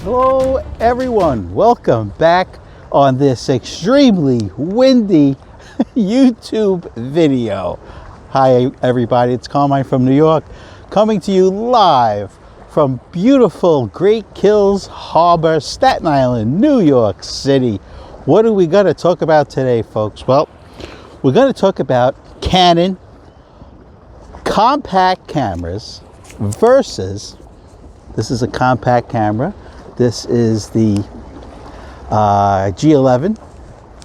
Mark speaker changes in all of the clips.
Speaker 1: Hello everyone, welcome back on this extremely windy YouTube video. Hi everybody, it's Carmine from New York, coming to you live from beautiful Great Kills Harbor, Staten Island, New York City. What are we going to talk about today, folks? Well, we're going to talk about Canon compact cameras versus, this is a compact camera. This is the G11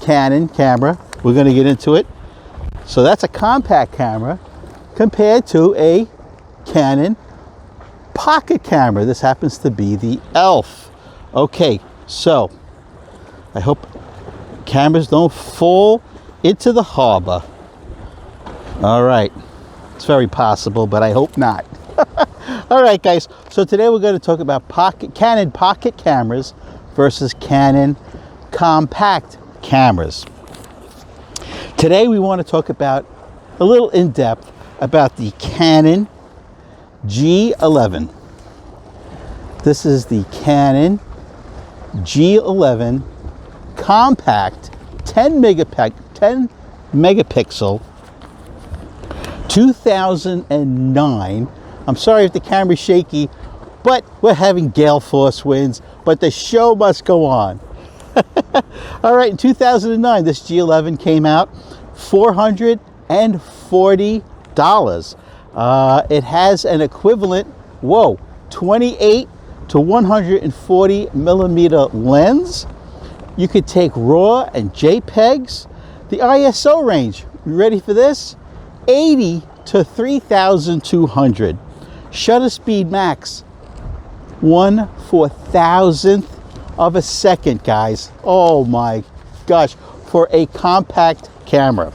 Speaker 1: Canon camera. We're going to get into it. So that's a compact camera compared to a Canon pocket camera. This happens to be the ELPH. Okay, so I hope cameras don't fall into the harbor. All right, it's very possible, but I hope not. All right, guys, so today we're going to talk about Canon pocket cameras versus Canon compact cameras. Today we want to talk about a little in depth about the Canon G11. This is the Canon G11 compact 10 megapixel 2009. I'm sorry if the camera's shaky, but we're having gale force winds, but the show must go on. All right, in 2009, this G11 came out, $440. It has an equivalent, 28 to 140 millimeter lens. You could take RAW and JPEGs. The ISO range, you ready for this? 80 to 3200. Shutter speed max, 1/4000th of a second, guys. Oh my gosh, for a compact camera.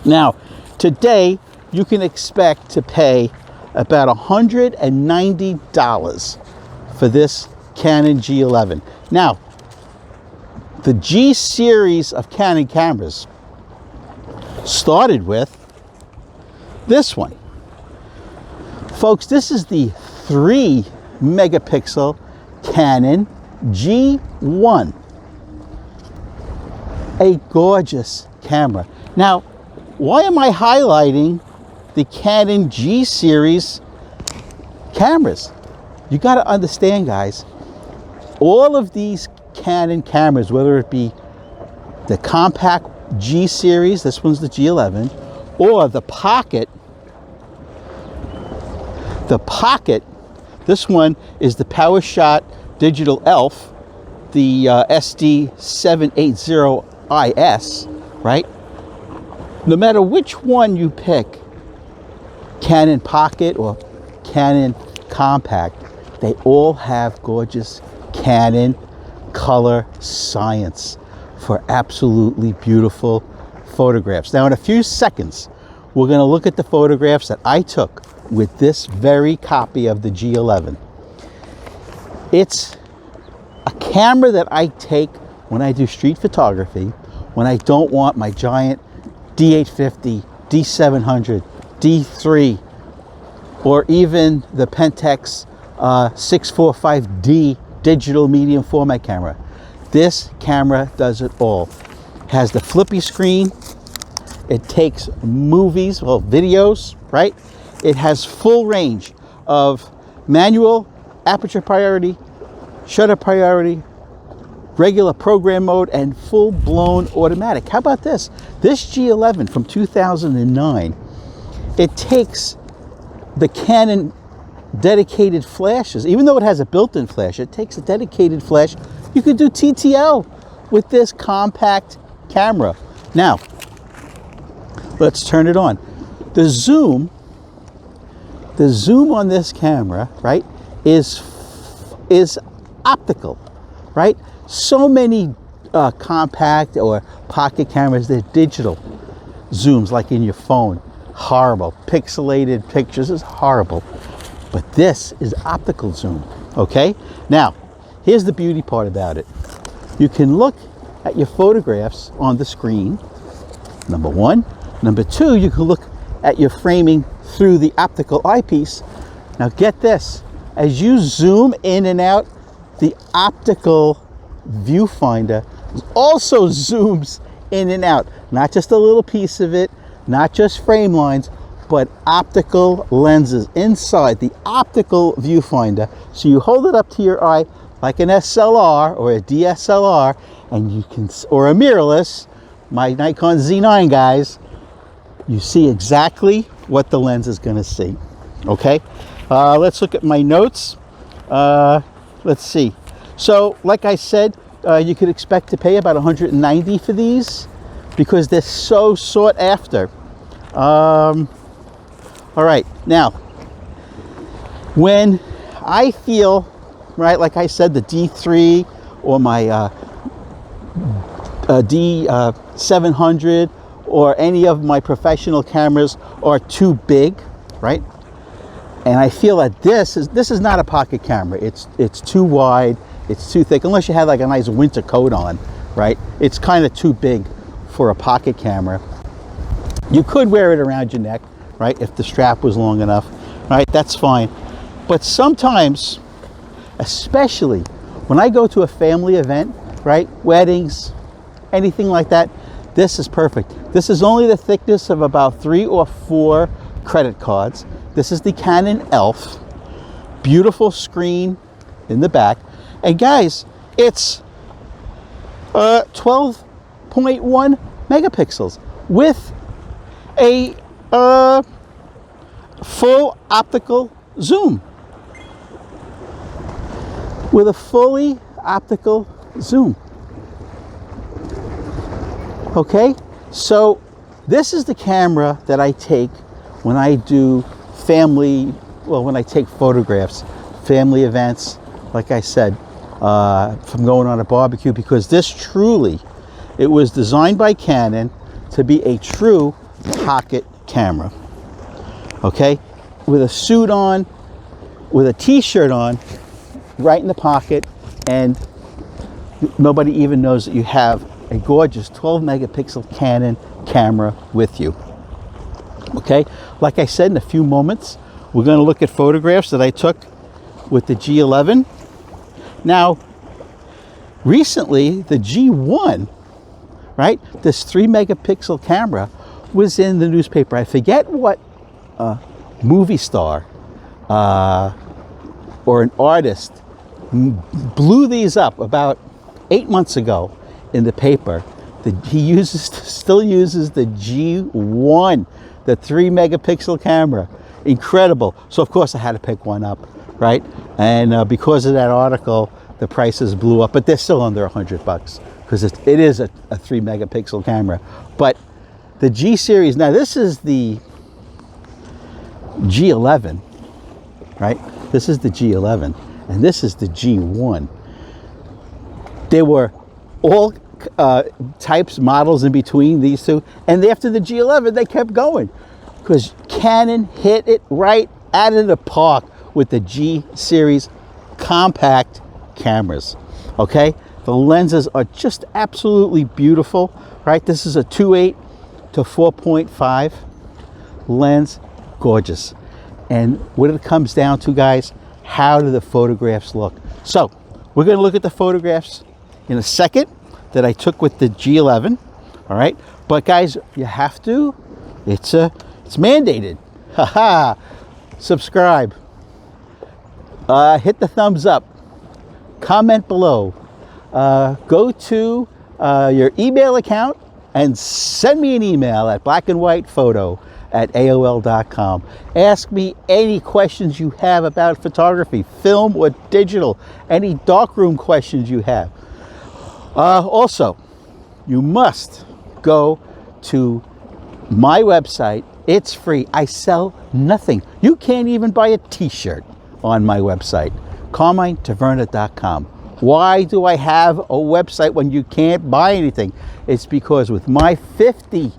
Speaker 1: Now, today you can expect to pay about $190 for this Canon G11. Now, the G series of Canon cameras started with this one. Folks, this is the 3 megapixel Canon G1. A gorgeous camera. Now, why am I highlighting the Canon G series cameras? You got to understand, guys, all of these Canon cameras, whether it be the compact G series, this one's the G11, or the pocket, this one is the PowerShot Digital ELPH, the SD780IS, right? No matter which one you pick, Canon Pocket or Canon Compact, they all have gorgeous Canon color science for absolutely beautiful photographs. Now, in a few seconds, we're going to look at the photographs that I took with this very copy of the G11. It's a camera that I take when I do street photography, when I don't want my giant D850, D700, D3, or even the Pentax 645D digital medium format camera. This camera does it all. Has the flippy screen. It takes movies, well, videos, right? It has full range of manual, aperture priority, shutter priority, regular program mode, and full-blown automatic. How about this? This G11 from 2009, it takes the Canon dedicated flashes. Even though it has a built-in flash, it takes a dedicated flash. You could do TTL with this compact camera. Now, let's turn it on. The zoom on this camera, right, is optical, right? So many compact or pocket cameras, they're digital zooms like in your phone. Horrible. Pixelated pictures is horrible. But this is optical zoom, okay? Now, here's the beauty part about it. You can look at your photographs on the screen, number one. Number two, you can look at your framing through the optical eyepiece. Now get this, as you zoom in and out, the optical viewfinder also zooms in and out. Not just a little piece of it, not just frame lines, but optical lenses inside the optical viewfinder. So you hold it up to your eye like an SLR or a DSLR, and you can, or a mirrorless, my Nikon Z9 guys, you see exactly what the lens is going to see. Okay, let's look at my notes. Let's see. So like I said, you could expect to pay about $190 for these because they're so sought after. All right, now when I feel, right, like I said, the D3 or my D700 or any of my professional cameras are too big, right? And I feel that this is not a pocket camera. It's too wide, it's too thick, unless you have like a nice winter coat on, right? It's kind of too big for a pocket camera. You could wear it around your neck, right? If the strap was long enough, right? That's fine. But sometimes, especially when I go to a family event, right? Weddings, anything like that, this is perfect. This is only the thickness of about 3 or 4 credit cards. This is the Canon ELPH. Beautiful screen in the back. And guys, it's 12.1 megapixels with a full optical zoom. With a fully optical zoom. Okay, so this is the camera that I take when I do family, well, when I take photographs, family events, like I said, from going on a barbecue, because this truly, it was designed by Canon to be a true pocket camera. Okay, with a suit on, with a t-shirt on, right in the pocket, and nobody even knows that you have a gorgeous 12 megapixel Canon camera with you. Okay, like I said, in a few moments we're going to look at photographs that I took with the G11. Now recently the G1, right, this 3 megapixel camera was in the newspaper. I forget what movie star or an artist blew these up about 8 months ago in the paper. He still uses the G1, the 3 megapixel camera. Incredible. So of course I had to pick one up, right? And because of that article, the prices blew up, but they're still under $100 because it is a 3 megapixel camera. But the G series, now this is the G11, right? This is the G11, and this is the G1. There were all types, models in between these two, and after the G11 they kept going because Canon hit it right out of the park with the G series compact cameras. Okay, the lenses are just absolutely beautiful, right? This is a 2.8 to 4.5 lens, gorgeous. And what it comes down to, guys, how do the photographs look? So we're going to look at the photographs in a second that I took with the G11. All right, but guys, you have to, it's mandated. Haha. Subscribe, hit the thumbs up, comment below, go to your email account and send me an email at blackandwhitephoto@aol.com. Ask me any questions you have about photography, film or digital, any darkroom questions you have. Also, you must go to my website. It's free. I sell nothing. You can't even buy a t-shirt on my website, CarmineTaverna.com. Why do I have a website when you can't buy anything? It's because with my 50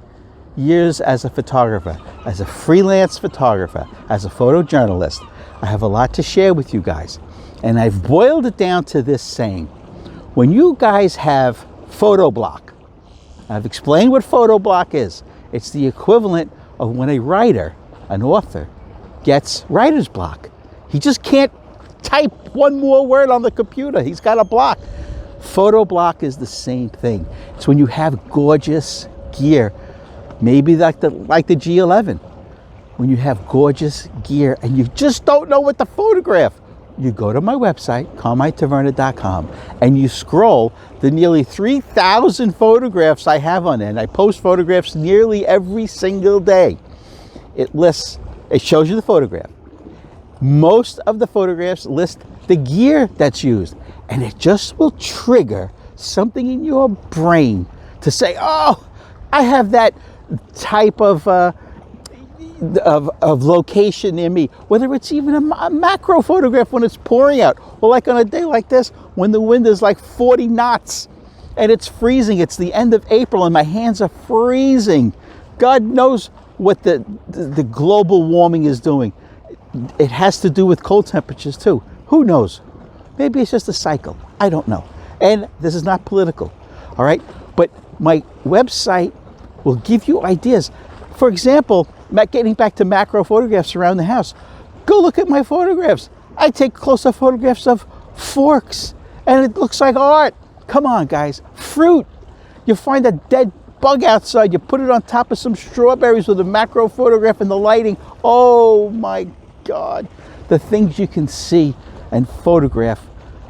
Speaker 1: years as a photographer, as a freelance photographer, as a photojournalist, I have a lot to share with you guys. And I've boiled it down to this saying: when you guys have photo block, I've explained what photo block is. It's the equivalent of when a writer, an author, gets writer's block. He just can't type one more word on the computer. He's got a block. Photo block is the same thing. It's when you have gorgeous gear, maybe like the G11. When you have gorgeous gear and you just don't know what to photograph, you go to my website, CarmineTaverna.com, and you scroll the nearly 3,000 photographs I have on there. And I post photographs nearly every single day. It shows you the photograph. Most of the photographs list the gear that's used, and it just will trigger something in your brain to say, oh, I have that type of location near me, whether it's even a macro photograph when it's pouring out, or like on a day like this when the wind is like 40 knots and it's freezing. It's the end of April and my hands are freezing. God knows what the global warming is doing. It has to do with cold temperatures too. Who knows? Maybe it's just a cycle. I don't know. And this is not political, all right? But my website will give you ideas. For example, getting back to macro photographs around the house, go look at my photographs. I take close-up photographs of forks, and it looks like art. Come on, guys. Fruit. You find a dead bug outside, you put it on top of some strawberries with a macro photograph and the lighting. Oh my God. The things you can see and photograph.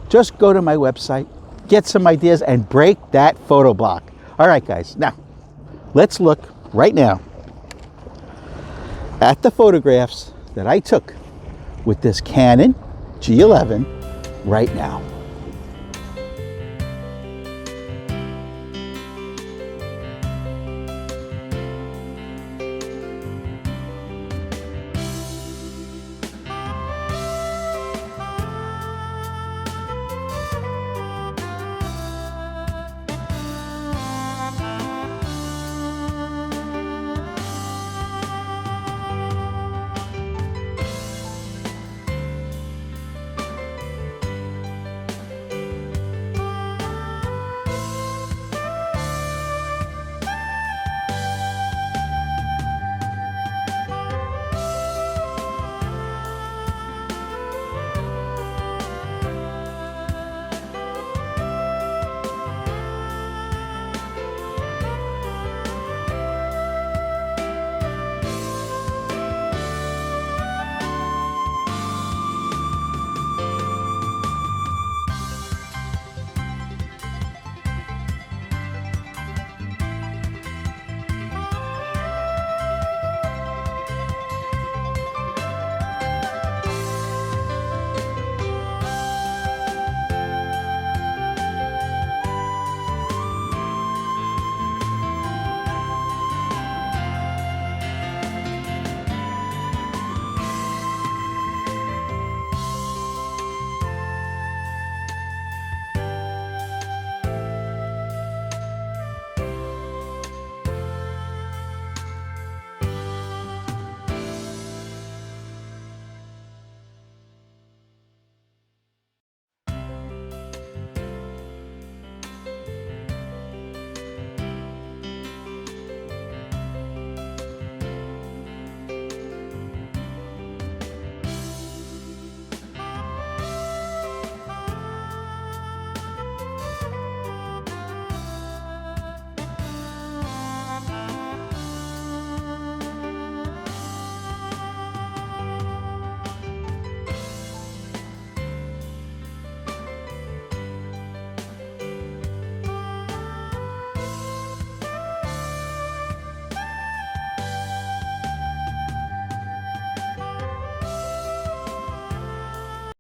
Speaker 1: Just go to my website, get some ideas, and break that photo block. All right, guys. Now, let's look right now at the photographs that I took with this Canon G11 right now.